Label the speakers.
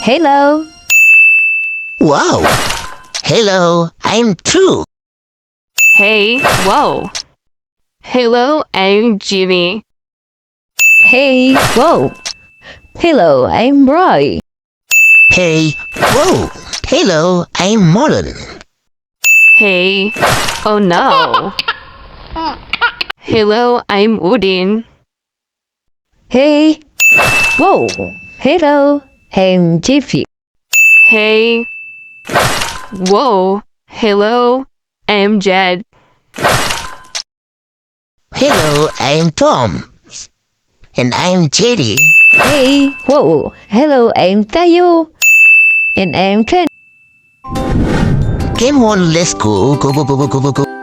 Speaker 1: Hello.
Speaker 2: Wow! Hello, I'm Truk.
Speaker 3: Hey, whoa. Hello, I'm Jimmy.
Speaker 1: Hey, whoa. Hello, I'm Roy.
Speaker 2: Hey, whoa! Hello, I'm Modern.
Speaker 3: Hey, oh no. Hello, I'm Udin.
Speaker 1: Hey, whoa. Hello, I'm Jiffy.
Speaker 3: Hey, whoa. Hello, I'm Jed.
Speaker 2: Hello, I'm Tom. And I'm Jerry.
Speaker 1: Hey, whoa. Hello, I'm Tayo. And I'm Ken.
Speaker 2: Come on, let's go. Go, go, go, go, go, go, go.